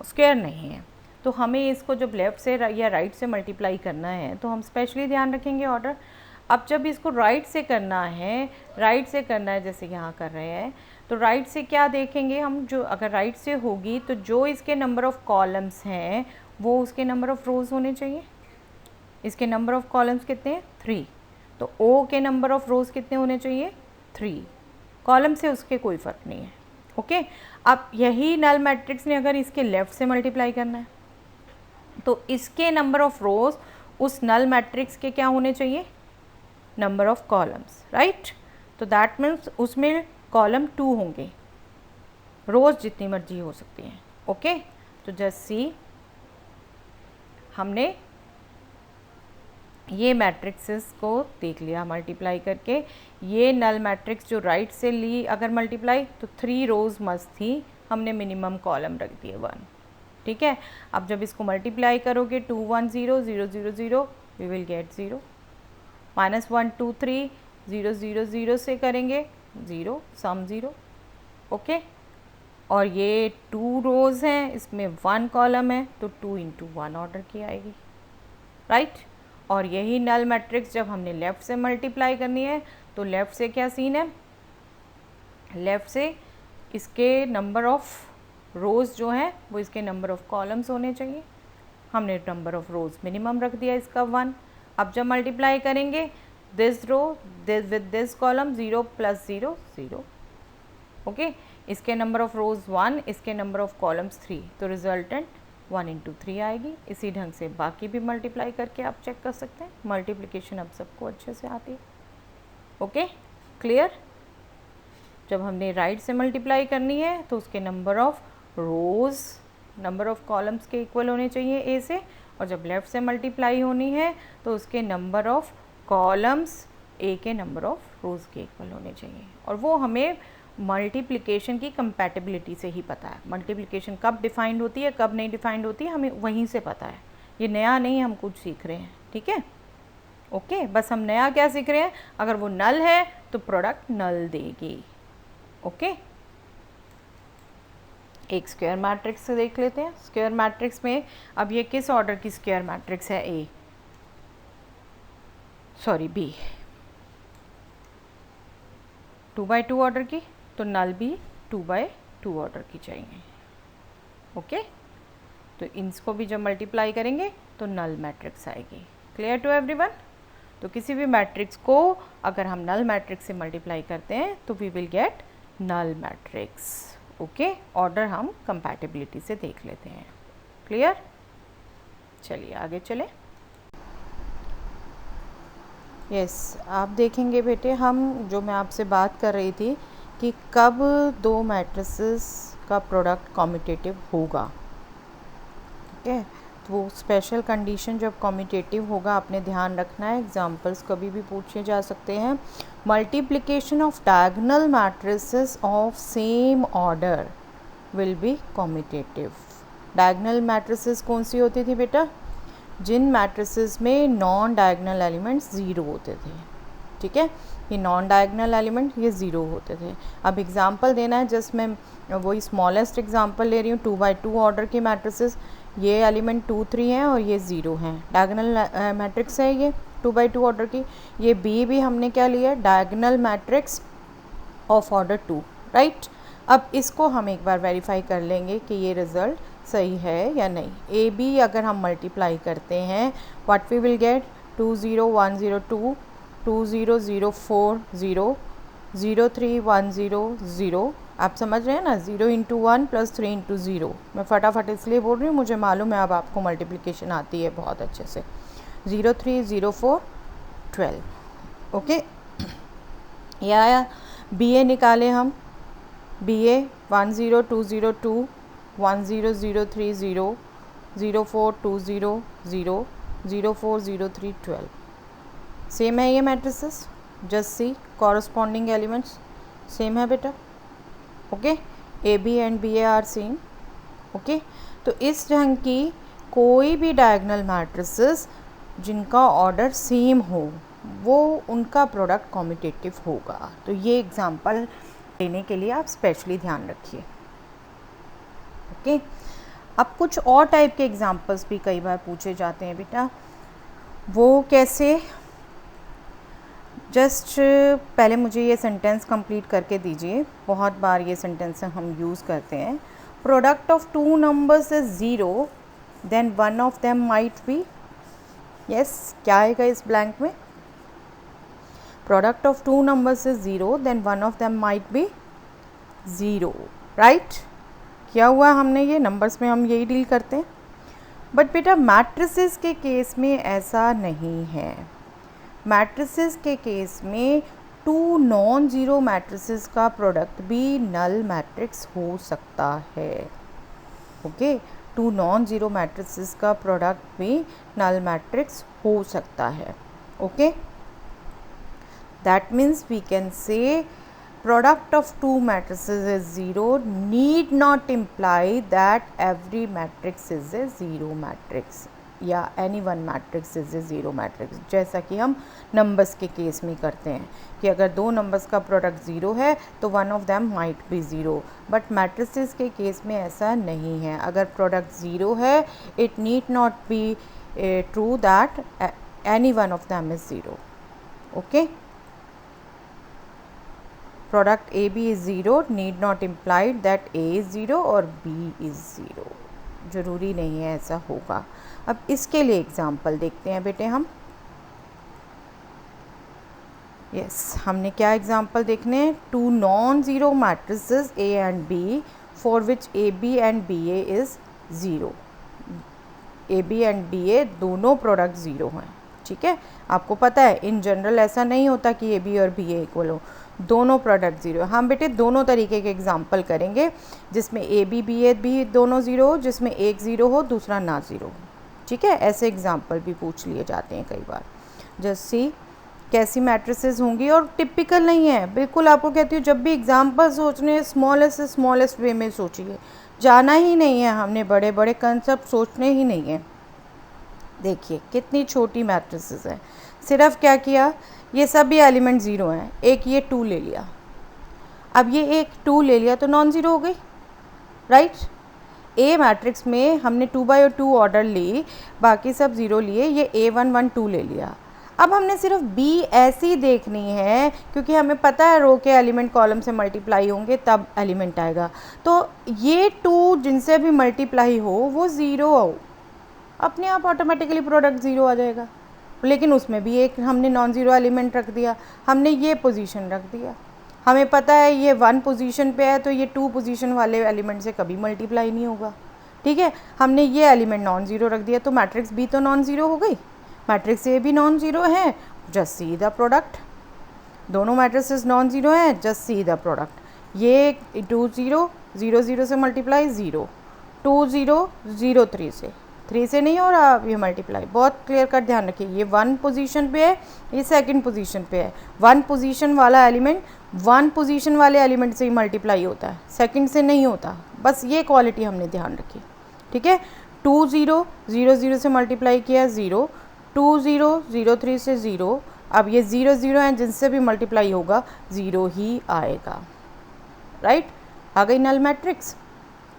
स्क्वायर नहीं है। तो हमें इसको जब लेफ़्ट से या राइट से मल्टीप्लाई करना है तो हम स्पेशली ध्यान रखेंगे ऑर्डर। अब जब इसको राइट से करना है, राइट से करना है जैसे यहाँ कर रहे हैं, तो राइट से क्या देखेंगे हम? जो अगर राइट से होगी तो जो इसके नंबर ऑफ़ कॉलम्स हैं वो उसके नंबर ऑफ़ रोज़ होने चाहिए। इसके नंबर ऑफ़ कॉलम्स कितने हैं? 3, तो O के नंबर ऑफ़ रोज़ कितने होने चाहिए? 3। कॉलम से उसके कोई फ़र्क नहीं है। ओके, अब यही नल मैट्रिक्स ने अगर इसके लेफ़्ट से मल्टीप्लाई करना है तो इसके नंबर ऑफ रोज उस नल मैट्रिक्स के क्या होने चाहिए, नंबर ऑफ कॉलम्स, राइट। तो दैट मीन्स उसमें कॉलम 2 होंगे, रोज जितनी मर्जी हो सकती हैं। ओके, तो जस्ट सी, हमने ये मैट्रिक्सेस को देख लिया मल्टीप्लाई करके। ये नल मैट्रिक्स जो राइट से ली अगर मल्टीप्लाई तो 3 रोज मस्ट थी, हमने मिनिमम कॉलम रख दिए 1, ठीक है। अब जब इसको मल्टीप्लाई करोगे 2 1 0 0 0 0 वी विल गेट 0, -1 2 3 0 0 0 से करेंगे 0, सम 0, ओके। और ये 2 रोज़ हैं, इसमें 1 कॉलम है, तो 2 × 1 ऑर्डर की आएगी, राइट। और यही नल मैट्रिक्स जब हमने लेफ़्ट से मल्टीप्लाई करनी है तो लेफ़्ट से क्या सीन है, लेफ़्ट से इसके नंबर ऑफ़ रोज़ जो हैं वो इसके नंबर ऑफ़ कॉलम्स होने चाहिए। हमने नंबर ऑफ़ रोज़ मिनिमम रख दिया इसका 1। अब जब मल्टीप्लाई करेंगे this row with this column 0 + 0 0, okay. इसके नंबर ऑफ़ रोज़ 1, इसके नंबर ऑफ़ कॉलम्स 3, तो रिजल्टेंट 1 × 3 आएगी। इसी ढंग से बाकी भी मल्टीप्लाई करके आप चेक कर सकते हैं। मल्टीप्लिकेशन अब सबको अच्छे से आती है, ओके, क्लियर। जब हमने राइट से मल्टीप्लाई करनी है तो उसके number of rows number of columns के इक्वल होने चाहिए ए से, और जब लेफ़्ट से मल्टीप्लाई होनी है तो उसके नंबर ऑफ़ कॉलम्स ए के नंबर ऑफ़ रोज़ के इक्वल होने चाहिए। और वो हमें मल्टीप्लिकेशन की कंपैटिबिलिटी से ही पता है। मल्टीप्लिकेशन कब डिफाइंड होती है, कब नहीं डिफाइंड होती है, हमें वहीं से पता है। ये नया नहीं हम कुछ सीख रहे हैं, ठीक है, ओके। बस हम नया क्या सीख रहे हैं, अगर वो नल है तो प्रोडक्ट नल देगी, ओके। एक स्क्वायर मैट्रिक्स से देख लेते हैं। स्क्वायर मैट्रिक्स में अब ये किस ऑर्डर की स्क्वायर मैट्रिक्स है, ए सॉरी बी 2 × 2 ऑर्डर की, तो नल भी 2 × 2 ऑर्डर की चाहिए, ओके। तो इनको भी जब मल्टीप्लाई करेंगे तो नल मैट्रिक्स आएगी। Clear to everyone. तो किसी भी मैट्रिक्स को अगर हम नल मैट्रिक्स से मल्टीप्लाई करते हैं तो we will get null matrix, okay. Order हम कंपैटिबिलिटी से देख लेते हैं, क्लियर। चलिए आगे चलें। यस, आप देखेंगे बेटे, हम जो मैं आपसे बात कर रही थी कि कब 2 मैट्रिसेस का प्रोडक्ट कॉम्यूटेटिव होगा, ठीक है। तो वो स्पेशल कंडीशन जब कॉम्यूटेटिव होगा आपने ध्यान रखना है, एग्जांपल्स कभी भी पूछे जा सकते हैं। Multiplication of diagonal matrices of same order will be commutative. Diagonal matrices कौन सी होती थी बेटा, जिन मैट्रिसेस में नॉन डायगोनल एलिमेंट्स 0 होते थे, ठीक है। ये नॉन डायगोनल एलिमेंट ये 0 होते थे। अब एग्जांपल देना है, जस्ट मैं वही स्मॉलेस्ट एग्जांपल ले रही हूँ। 2 × 2 ऑर्डर के मैट्रिसेस, ये एलिमेंट 2 3 हैं और ये 0 हैं, डायगोनल मैट्रिक्स है ये 2 × 2 ऑर्डर की। ये बी भी हमने क्या लिया, diagonal matrix of order 2, right. अब इसको हम एक बार वेरीफाई कर लेंगे कि ये रिज़ल्ट सही है या नहीं। ए बी अगर हम मल्टीप्लाई करते हैं व्हाट वी विल गेट, 2 0 1 0 2 2 0 0 4 0 0 3 1 0 0। आप समझ रहे हैं ना, 0 × 1 + 3 × 0। मैं फटाफट इसलिए बोल रही हूँ, मुझे मालूम है अब आपको मल्टीप्लिकेशन आती है बहुत अच्छे से। 0 3 0 4 12, ओके। या बी ए निकाले हम, बी ए 1 0 2 0 2 1 0 0 3 0 0 4 2 0 0 0 4 0 3 12। सेम है ये matrices, just see corresponding elements same है बेटा, okay. A B and B A are same, okay. तो इस ढंग की कोई भी डायगोनल मैट्रिसेस जिनका ऑर्डर सेम हो वो उनका प्रोडक्ट कॉम्यूटेटिव होगा। तो ये एग्जांपल लेने के लिए आप स्पेशली ध्यान रखिए, ओके। अब कुछ और टाइप के एग्जांपल्स भी कई बार पूछे जाते हैं बेटा, वो कैसे, जस्ट पहले मुझे ये सेंटेंस कंप्लीट करके दीजिए। बहुत बार ये सेंटेंस हम यूज़ करते हैं। Product of 2 numbers is 0 then one of them might be, yes, क्या आएगा इस ब्लैंक में, product of 2 numbers is 0 then one of them might be 0, right. क्या हुआ, हमने ये नंबर्स में हम यही डील करते हैं। बट बेटा मैट्रिसेस के केस में ऐसा नहीं है। मैट्रिसेस के केस में टू नॉन ज़ीरो मैट्रिसेस का प्रोडक्ट भी नल मैट्रिक्स हो सकता है। Okay, two non zero matrices का प्रोडक्ट भी नल मैट्रिक्स हो सकता है। Okay, that means we can say product of two matrices is zero need not imply that every matrix is a zero matrix या any one matrix is a zero matrix, जैसा कि हम numbers के case में करते हैं कि अगर दो नंबर्स का प्रोडक्ट ज़ीरो है तो one of them might be zero, but matrices के केस में ऐसा नहीं है। अगर प्रोडक्ट ज़ीरो है it need not be true that any one of them is zero. Okay, product AB is 0 need not imply that A is 0 और B is 0, ज़रूरी नहीं है ऐसा होगा। अब इसके लिए एग्जाम्पल देखते हैं बेटे हम। हमने क्या एग्जाम्पल देखने हैं? Two non zero matrices A and B for which AB and BA is zero. AB and BA दोनों प्रोडक्ट ज़ीरो हैं। ठीक है, आपको पता है इन जनरल ऐसा नहीं होता कि AB और BA इक्वल हो, दोनों प्रोडक्ट ज़ीरो। हम बेटे दोनों तरीके के एग्जाम्पल करेंगे जिसमें AB BA भी दोनों ज़ीरो हो, जिसमें एक ज़ीरो हो दूसरा ना ज़ीरो हो। ठीक है, ऐसे एग्जाम्पल भी पूछ लिए जाते हैं कई बार। जस्ट सी कैसी मैट्रिसेस होंगी, और टिपिकल नहीं है बिल्कुल। आपको कहती हूँ जब भी एग्जाम्पल सोचने स्मॉलेस्ट से स्मॉलेस्ट वे में सोचिए, जाना ही नहीं है हमने बड़े बड़े कंसेप्ट सोचने ही नहीं है। देखिए कितनी छोटी मैट्रिसेस हैं, सिर्फ क्या किया, ये सभी एलिमेंट ज़ीरो हैं, एक ये टू ले लिया। अब ये एक टू ले लिया तो नॉन ज़ीरो हो गई, राइट। ए मैट्रिक्स में हमने 2/2 ऑर्डर ली, बाकी सब ज़ीरो लिए, ये A1 1 2 ले लिया। अब हमने सिर्फ बी ऐसी देखनी है क्योंकि हमें पता है रो के एलिमेंट कॉलम से मल्टीप्लाई होंगे तब एलिमेंट आएगा। तो ये टू जिनसे भी मल्टीप्लाई हो वो ज़ीरो हो, अपने आप ऑटोमेटिकली प्रोडक्ट ज़ीरो आ जाएगा। लेकिन उसमें भी एक हमने नॉन ज़ीरो एलिमेंट रख दिया, हमने ये पोजीशन रख दिया। हमें पता है ये 1 पोजीशन पे है तो ये 2 पोजीशन वाले एलिमेंट से कभी मल्टीप्लाई नहीं होगा। ठीक है, हमने ये एलिमेंट नॉन ज़ीरो रख दिया तो मैट्रिक्स बी तो नॉन ज़ीरो हो गई, मैट्रिक्स ए भी नॉन ज़ीरो है। जस्ट सी द प्रोडक्ट, दोनों मैट्रिसेस नॉन ज़ीरो हैं, जस्ट सी द प्रोडक्ट। ये 2 0 0 0 से मल्टीप्लाई ज़ीरो, 2 0 0 3 से, 3 से नहीं हो रहा ये मल्टीप्लाई। बहुत क्लियर कट ध्यान रखिए, ये 1 पोजीशन पे है, ये सेकंड पोजीशन पे है। 1 पोजीशन वाला एलिमेंट 1 पोजीशन वाले एलिमेंट से ही मल्टीप्लाई होता है, सेकंड से नहीं होता। बस ये क्वालिटी हमने ध्यान रखी। ठीक है, 2 0 0 0 से मल्टीप्लाई किया ज़ीरो, 2 0 0 3 से ज़ीरो। अब ये 0 0 हैं, जिनसे भी मल्टीप्लाई होगा ज़ीरो ही आएगा, राइट। आ गई नल मैट्रिक्स।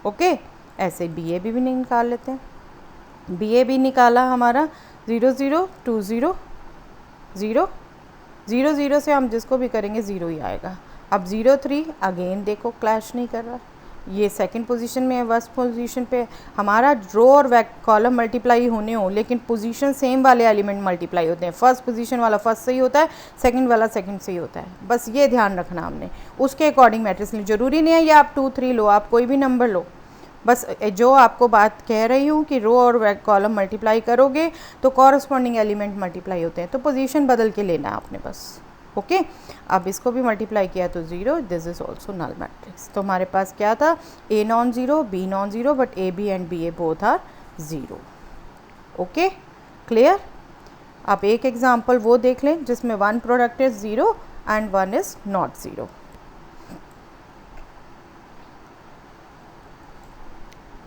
ओके, ऐसे BA भी निकाल लेते हैं। BA भी निकाला हमारा 0 0 2 0 0 0 0 से हम जिसको भी करेंगे ज़ीरो ही आएगा। अब 0 3 अगेन देखो क्लैश नहीं कर रहा, ये सेकंड पोजीशन में है, फर्स्ट पोजीशन पे। हमारा रो और कॉलम मल्टीप्लाई होने हो लेकिन पोजीशन सेम वाले एलिमेंट मल्टीप्लाई होते हैं। फर्स्ट पोजीशन वाला फर्स्ट से ही होता है, सेकंड वाला सेकंड से ही होता है। बस ये ध्यान रखना हमने, उसके अकॉर्डिंग मैट्रिक्स ली। ज़रूरी नहीं है ये आप 2 3 लो, आप कोई भी नंबर लो। बस जो आपको बात कह रही हूँ कि रो और कॉलम मल्टीप्लाई करोगे तो कॉरस्पॉन्डिंग एलिमेंट मल्टीप्लाई होते हैं, तो पोजीशन बदल के लेना है आपने बस। ओके, अब इसको भी मल्टीप्लाई किया तो zero, this is also null matrix. तो हमारे पास क्या था, A non zero, B non zero, but AB and BA both are zero. Okay, clear. अब एक एग्जाम्पल वो देख लें जिसमें 1 product is zero and 1 is not zero.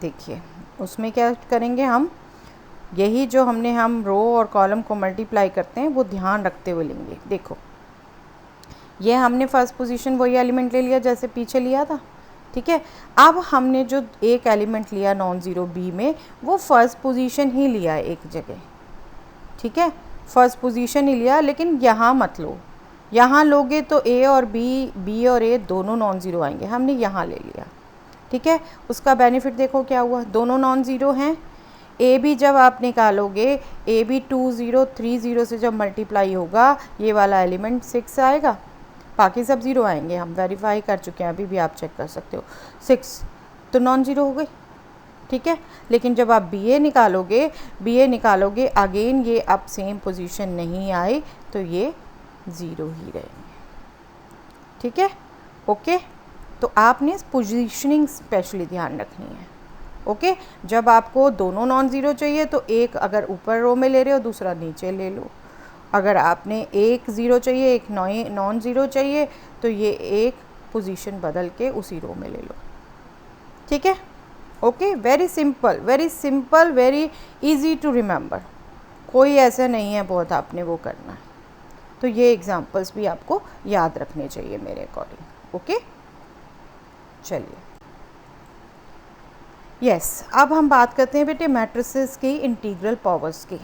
देखिए उसमें क्या करेंगे हम, यही जो हम रो और कॉलम को मल्टीप्लाई करते हैं वो ध्यान रखते हुए लेंगे। देखो ये हमने फर्स्ट पोजीशन वही एलिमेंट ले लिया जैसे पीछे लिया था। ठीक है, अब हमने जो एक एलिमेंट लिया नॉन ज़ीरो B में, वो फर्स्ट पोजीशन ही लिया एक जगह। ठीक है, फर्स्ट पोजीशन ही लिया, लेकिन यहाँ मत लो, यहाँ लोगे तो A और B और A दोनों नॉन ज़ीरो आएंगे, हमने यहाँ ले लिया। ठीक है, उसका बेनिफिट देखो क्या हुआ, दोनों नॉन ज़ीरो हैं। A भी जब आप निकालोगे, A भी 2 0 3 0 से जब मल्टीप्लाई होगा ये वाला एलिमेंट 6 आएगा, बाकी सब ज़ीरो आएंगे। हम वेरीफाई कर चुके हैं, अभी भी आप चेक कर सकते हो। 6 तो नॉन ज़ीरो हो गई। ठीक है। लेकिन जब आप बी ए निकालोगे अगेन ये अब सेम पोजीशन नहीं आए तो ये 0 ही रहेंगे, ठीक है। ओके, तो आपने पोजीशनिंग स्पेशली ध्यान रखनी है। ओके, जब आपको दोनों नॉन ज़ीरो चाहिए तो एक अगर ऊपर रो में ले रहे हो दूसरा नीचे ले लो। अगर आपने एक ज़ीरो चाहिए एक नॉन ज़ीरो चाहिए तो ये एक पोजीशन बदल के उसी रो में ले लो, ठीक है। Okay, very simple very easy to remember, कोई ऐसा नहीं है बहुत आपने वो करना है। तो ये एग्जांपल्स भी आपको याद रखने चाहिए मेरे अकॉर्डिंग। ओके, चलिए यस, अब हम बात करते हैं बेटे मैट्रिसेस की इंटीग्रल पावर्स की,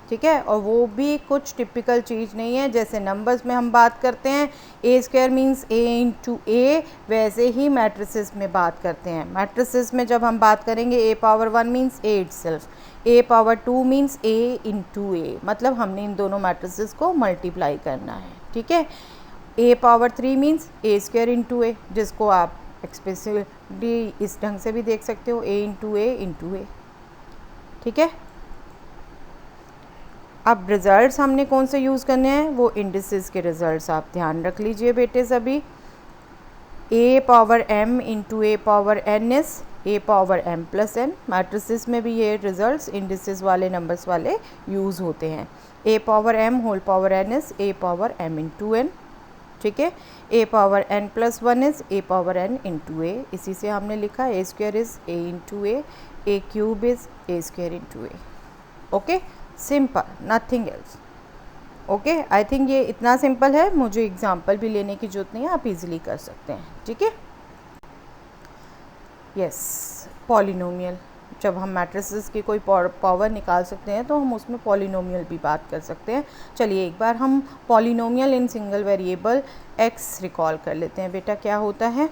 ठीक है। और वो भी कुछ टिपिकल चीज़ नहीं है, जैसे नंबर्स में हम बात करते हैं ए स्क्वायर मीन्स ए इंटू ए, वैसे ही मैट्रिसेस में बात करते हैं। मैट्रिसेस में जब हम बात करेंगे ए पावर 1 मीन्स ए इटसेल्फ, ए पावर 2 मीन्स ए इंटू ए, मतलब हमने इन दोनों मैट्रिसेस को मल्टीप्लाई करना है, ठीक है। A power 3 means A square into ए, जिसको आप एक्सप्रेसिवली इस ढंग से भी देख सकते हो, ए इंटू ए, ठीक है। अब रिज़ल्ट्स हमने कौन से यूज़ करने हैं, वो इंडिसेस के रिज़ल्ट्स आप ध्यान रख लीजिए बेटे सभी। A power M into A power N is A power M plus N, matrices में भी ये रिज़ल्ट्स इंडिसेस वाले नंबर्स वाले यूज़ होते हैं। A power M whole power N is A power M into N, ठीक है। A power N plus 1 is A power N into A, इसी से हमने लिखा A square is A into A cube is A square into A. Okay, simple, nothing else. Okay, I think ये इतना simple है, मुझे एग्जाम्पल भी लेने की जरूरत नहीं है, आप इजीली कर सकते हैं, ठीक है। यस, पॉलिनोमियल, जब हम मैट्रिसेस की कोई पावर निकाल सकते हैं तो हम उसमें पॉलिनोमियल भी बात कर सकते हैं। चलिए एक बार हम polynomial in single variable x recall कर लेते हैं बेटा, क्या होता है।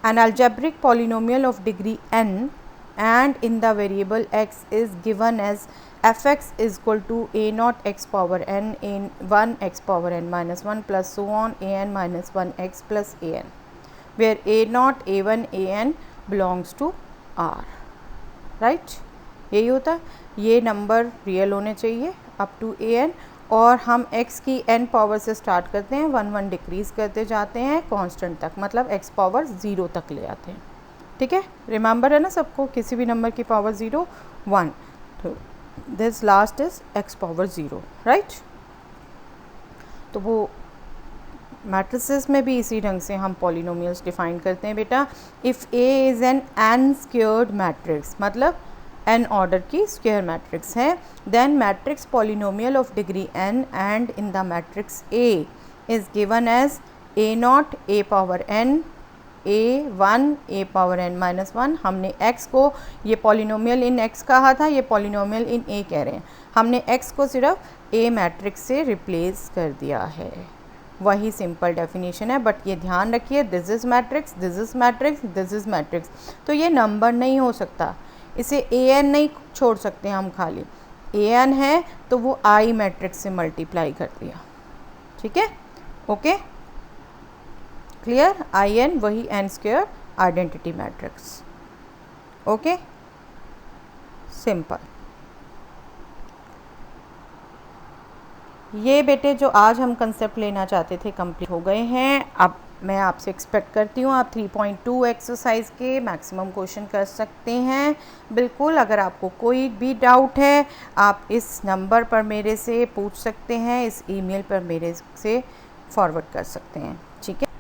N algebraic polynomial of degree n and in the variable x is given as fx is equal to a naught x power n in 1 x power n minus 1 plus so on a n minus 1 x plus a n, where a naught a1 a n belongs to r, right। यही होता है, ये number real होने चाहिए up to A N, और हम x की n power से स्टार्ट करते हैं, 1 1 डिक्रीज़ करते जाते हैं कांस्टेंट तक, मतलब x पावर 0 तक ले आते हैं, ठीक है। रिमेंबर है ना सबको, किसी भी नंबर की पावर 0 1, तो this last is x power 0, right. तो वो मैट्रिसेस में भी इसी ढंग से हम पॉलिनोमियल्स डिफाइन करते हैं बेटा। If a is an n squared matrix, मतलब n ऑर्डर की स्क्वेयर मैट्रिक्स है, then matrix polynomial of degree n and in the matrix a is given as a nought a power n a1 a power n minus 1। हमने x को, ये polynomial इन x कहा था, ये polynomial in a कह रहे हैं, हमने x को सिर्फ a मैट्रिक्स से रिप्लेस कर दिया है, वही सिंपल डेफिनेशन है। बट ये ध्यान रखिए, this is matrix, this is matrix, this is matrix, तो ये नंबर नहीं हो सकता, इसे an नहीं छोड़ सकते हम, खाली an है तो वो I मैट्रिक्स से मल्टीप्लाई कर दिया, ठीक है। ओके, क्लियर, आई एन वही n square identity matrix. Okay, simple. ये बेटे जो आज हम कंसेप्ट लेना चाहते थे कंप्लीट हो गए हैं। अब मैं आपसे एक्सपेक्ट करती हूँ आप 3.2 एक्सरसाइज के मैक्सिमम क्वेश्चन कर सकते हैं बिल्कुल। अगर आपको कोई भी डाउट है आप इस नंबर पर मेरे से पूछ सकते हैं, इस ईमेल पर मेरे से फॉरवर्ड कर सकते हैं, ठीक है।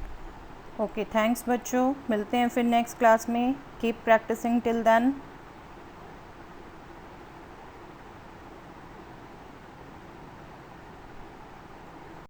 ओके, थैंक्स बच्चों, मिलते हैं फिर नेक्स्ट क्लास में। Keep practicing till then.